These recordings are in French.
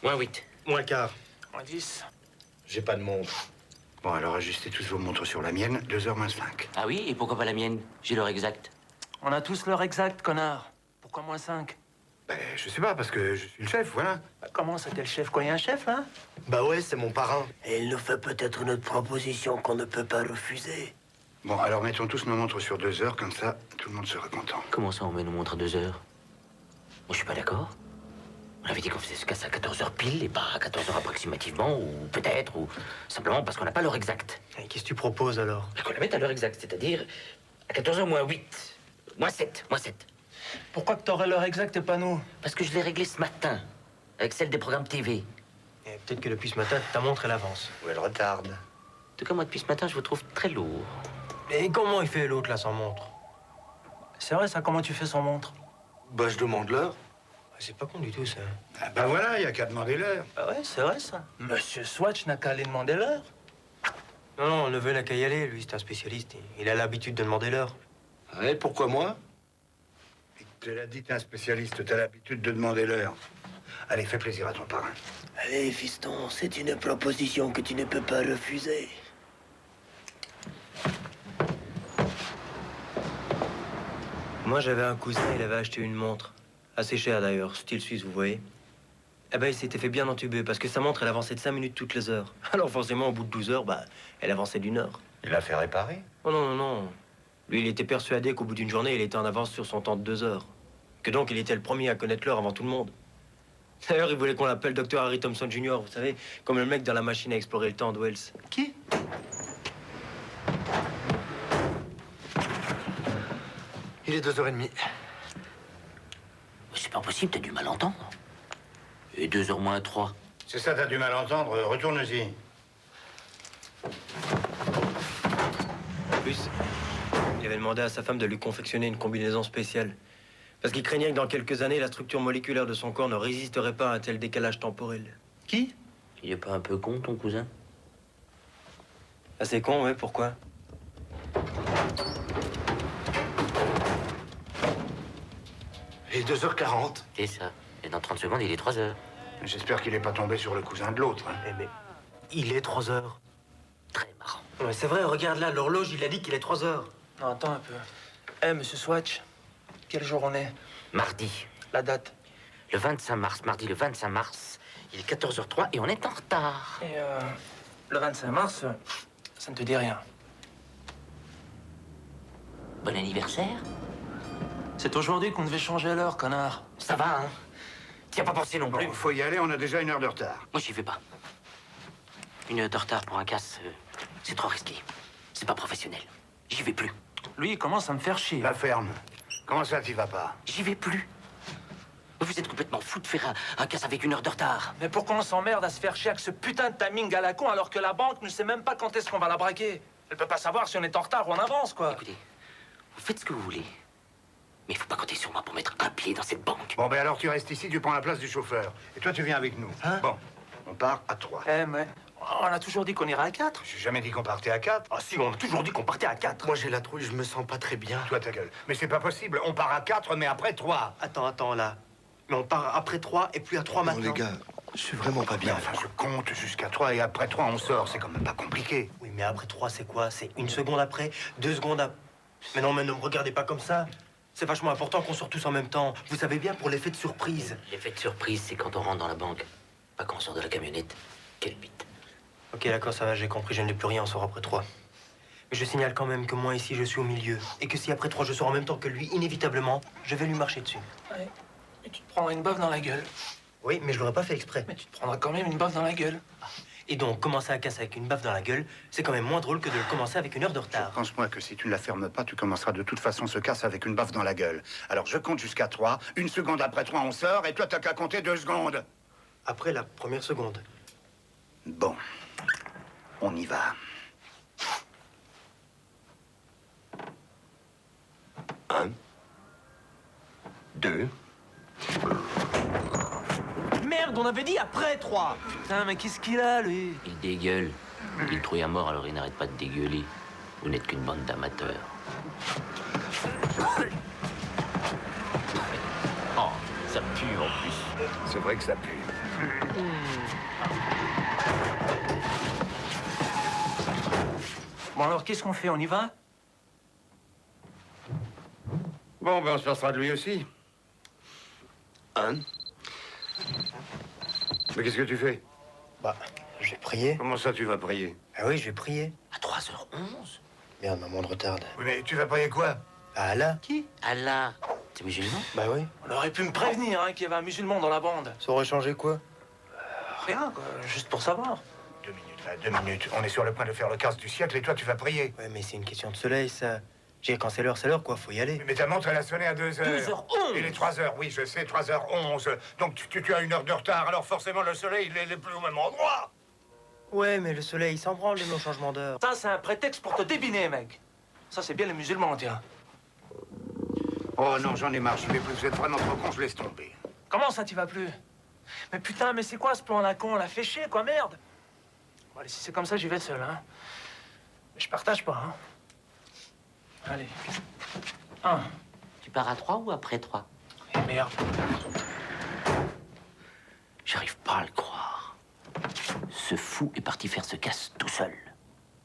Moins 8. Moins quart. Moins 10. J'ai pas de montre. Bon, alors ajustez tous vos montres sur la mienne, 2h moins 5. Ah oui, et pourquoi pas la mienne? J'ai l'heure exacte. On a tous l'heure exacte, connard. Pourquoi moins 5? Ben, je sais pas, parce que je suis le chef, voilà. Bah, comment ça, t'es le chef? Quoi, y a un chef, là? Bah ouais, c'est mon parrain. Et il nous fait peut-être une autre proposition qu'on ne peut pas refuser. Bon, alors mettons tous nos montres sur 2h, comme ça, tout le monde sera content. Comment ça, on met nos montres à 2 heures? Moi, je suis pas d'accord. On avait dit qu'on faisait ce casse à 14h pile et pas à 14h approximativement, ou peut-être, ou simplement parce qu'on n'a pas l'heure exacte. Et qu'est-ce que tu proposes, alors? Qu'on la mette à l'heure exacte, c'est-à-dire à 14h moins 8. Moins 7, moins 7. Pourquoi que t'aurais l'heure exacte et pas nous? Parce que je l'ai réglé ce matin, avec celle des programmes TV. Et peut-être que depuis ce matin, ta montre, elle avance. Ou elle retarde. En tout cas, moi, depuis ce matin, je vous trouve très lourd. Et comment il fait l'autre, là, sans montre? C'est vrai, ça, comment tu fais sans montre? Bah, je demande l'heure. C'est pas con du tout, ça. Ah ben voilà, il y a qu'à demander l'heure. Ah ouais, c'est vrai, ça. Monsieur Swatch n'a qu'à aller demander l'heure. Non, non, le neveu n'a qu'à y aller. Lui, c'est un spécialiste. Il a l'habitude de demander l'heure. Ouais, pourquoi moi? Et te l'a dit, t'es un spécialiste, t'as l'habitude de demander l'heure. Allez, fais plaisir à ton parrain. Allez, fiston, c'est une proposition que tu ne peux pas refuser. Moi, j'avais un cousin, il avait acheté une montre. Assez cher, d'ailleurs, style suisse, vous voyez. Eh ben, il s'était fait bien entuber, parce que sa montre, elle avançait de 5 minutes toutes les heures. Alors, forcément, au bout de 12 heures, bah, elle avançait d'1 heure. Il l'a fait réparer. Oh non, non, non. Lui, il était persuadé qu'au bout d'une journée, il était en avance sur son temps de 2 heures. Que donc, il était le premier à connaître l'heure avant tout le monde. D'ailleurs, il voulait qu'on l'appelle Dr. Harry Thompson Jr., vous savez, comme le mec dans la machine à explorer le temps de Wells. Qui? Il est 2h30. C'est pas possible, t'as du mal entendre. Et 2h moins 3. C'est ça, t'as du mal à entendre, retourne-y. En plus, il avait demandé à sa femme de lui confectionner une combinaison spéciale. Parce qu'il craignait que dans quelques années, la structure moléculaire de son corps ne résisterait pas à un tel décalage temporel. Qui? Il est pas un peu con, ton cousin? Assez con, ouais, pourquoi? Il est 2h40. C'est ça. Et dans 30 secondes, il est 3 heures. J'espère qu'il n'est pas tombé sur le cousin de l'autre. Hein. Eh mais, il est 3 heures. Très marrant. Ouais, c'est vrai, regarde là, l'horloge, il a dit qu'il est 3 heures. Non, attends un peu. Eh, monsieur Swatch, quel jour on est? Mardi. La date? Le 25 mars. Mardi, le 25 mars. Il est 14h03 et on est en retard. Et le 25 mars, ça ne te dit rien. Bon anniversaire? C'est aujourd'hui qu'on devait changer l'heure, connard. Ça va, hein? T'y as pas pensé non plus? Bon, faut y aller, on a déjà 1 heure de retard. Moi, j'y vais pas. 1 heure de retard pour un casse, c'est trop risqué. C'est pas professionnel. J'y vais plus. Lui, il commence à me faire chier. La ferme. Comment ça, t'y vas pas? J'y vais plus. Vous êtes complètement fou de faire un casse avec 1 heure de retard. Mais pourquoi on s'emmerde à se faire chier avec ce putain de timing à la con alors que la banque ne sait même pas quand est-ce qu'on va la braquer? Elle peut pas savoir si on est en retard ou en avance, quoi. Écoutez, vous faites ce que vous voulez. Mais il faut pas compter sur moi pour mettre un pied dans cette banque. Bon, ben alors tu restes ici, tu prends la place du chauffeur. Et toi, tu viens avec nous. Hein? Bon, on part à 3. Eh, mais on a toujours dit qu'on irait à 4. J'ai jamais dit qu'on partait à 4. Ah si, on a toujours dit qu'on partait à 4. Moi, j'ai la trouille, je me sens pas très bien. Toi, ta gueule. Mais c'est pas possible. On part à 4, mais après 3. Attends, là. Mais on part après 3 et puis à 3 Non, maintenant. les gars, je suis vraiment pas Mais bien. enfin, je compte jusqu'à 3 et après 3, on sort. C'est quand même pas compliqué. Oui, mais après 3, c'est quoi? C'est 1 seconde après, 2 secondes après. Mais non, mais ne me regardez pas comme ça. C'est vachement important qu'on sorte tous en même temps. Vous savez bien, pour l'effet de surprise. L'effet de surprise, c'est quand on rentre dans la banque. Pas quand on sort de la camionnette. Quelle bite. Ok, d'accord, ça va, j'ai compris, je ne dis plus rien, on sort après 3. Mais je signale quand même que moi, ici, je suis au milieu. Et que si après 3, je sors en même temps que lui, inévitablement, je vais lui marcher dessus. Ouais. Et tu te prendras une baffe dans la gueule. Oui, mais je l'aurais pas fait exprès. Mais tu te prendras quand même une baffe dans la gueule. Et donc, commencer à casser avec une baffe dans la gueule, c'est quand même moins drôle que de le commencer avec 1 heure de retard. Pense-moi que si tu ne la fermes pas, tu commenceras de toute façon ce casse avec une baffe dans la gueule. Alors je compte jusqu'à 3. 1 seconde après 3, on sort. Et toi, t'as qu'à compter 2 secondes. Après la première seconde. Bon, on y va. 1, 2. Merde, on avait dit après 3. Putain, mais qu'est-ce qu'il a, lui? Il dégueule. Il trouille à mort, alors il n'arrête pas de dégueuler. Vous n'êtes qu'une bande d'amateurs. Oh, ça pue en plus. C'est vrai que ça pue. Bon, alors, qu'est-ce qu'on fait? On y va? Bon, ben on se passera de lui aussi. Hein? Mais qu'est-ce que tu fais? Bah, je vais prier. Comment ça, tu vas prier? Ah oui, je vais prier. À 3h11? Merde, maman de retarde. Oui, mais tu vas prier quoi? Ah, Allah? Qui? Allah. C'est musulman? Bah oui. On aurait pu me prévenir, hein, qu'il y avait un musulman dans la bande. Ça aurait changé quoi? Rien, quoi, juste pour savoir. 2 minutes, là, 2 minutes. On est sur le point de faire le casse du siècle et toi, tu vas prier. Ouais, mais c'est une question de soleil, ça. J'ai quand c'est l'heure, quoi, faut y aller. Mais ta montre, elle a sonné à 2h. 2h11. Il est 3h, oui, je sais, 3h11. Donc tu as 1 heure de retard, alors forcément le soleil, il est plus au même endroit. Ouais, mais le soleil, il s'en branle de nos changements d'heure. Ça, c'est un prétexte pour te débiner, mec. Ça, c'est bien les musulmans, tiens. Oh non, j'en ai marre, je vais plus, vous êtes vraiment trop con, je laisse tomber. Comment ça, t'y vas plus? Mais putain, mais c'est quoi ce plan à la con? On l'a fait chier, quoi, merde. Bon, allez, si c'est comme ça, j'y vais seul, hein. Mais je partage pas, hein. Allez. 1. Tu pars à 3 ou après 3? Et merde. J'arrive pas à le croire. Ce fou est parti faire ce casse tout seul.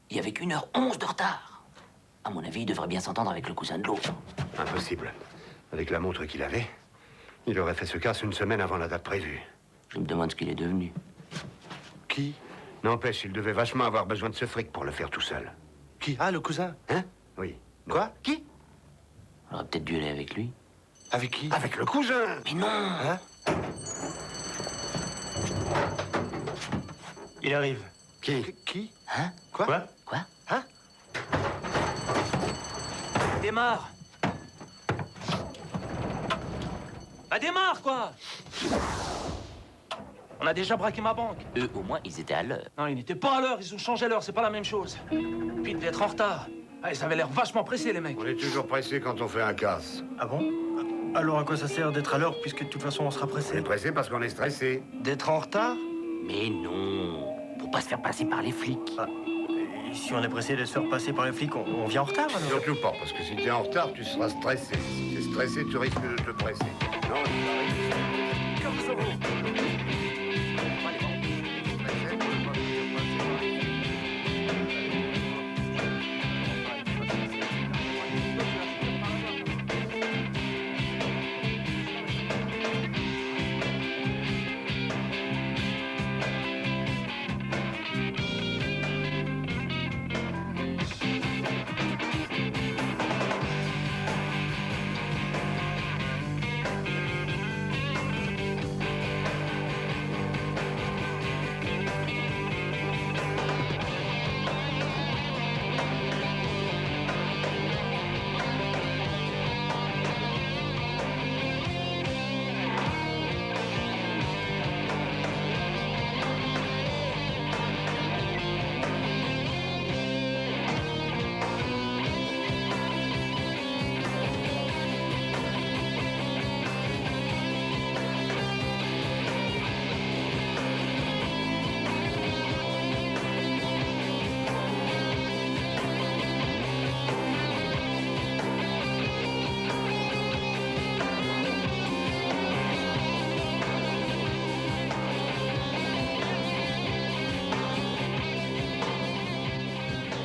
Il y avait qu'1h11 de retard. À mon avis, il devrait bien s'entendre avec le cousin de l'autre. Impossible. Avec la montre qu'il avait, il aurait fait ce casse 1 semaine avant la date prévue. Je me demande ce qu'il est devenu. Qui? N'empêche, il devait vachement avoir besoin de ce fric pour le faire tout seul. Qui? Ah, le cousin? Hein? Oui. Non. Quoi? Qui? On aurait peut-être dû aller avec lui. Avec qui? Avec le cousin! Mais non! Hein? Il arrive. Qui? Hein? Quoi? Quoi? Hein? Démarre. Bah, démarre, quoi. On a déjà braqué ma banque. Eux, au moins, ils étaient à l'heure. Non, ils n'étaient pas à l'heure, ils ont changé l'heure, c'est pas la même chose. Puis ils devaient être en retard. Ah, ils avaient l'air vachement pressés, les mecs. On est toujours pressé quand on fait un casse. Ah bon? Alors à quoi ça sert d'être à l'heure, puisque de toute façon on sera On est pressé? pressé parce qu'on est stressé. D'être en retard? Mais non! Pour pas se faire passer par les flics. Ah, et si on est pressé de se faire passer par les flics, on vient en retard alors? Surtout pas, parce que si t'es en retard, tu seras stressé. Si t'es stressé, tu risques de te presser. Non, tu vas risquer.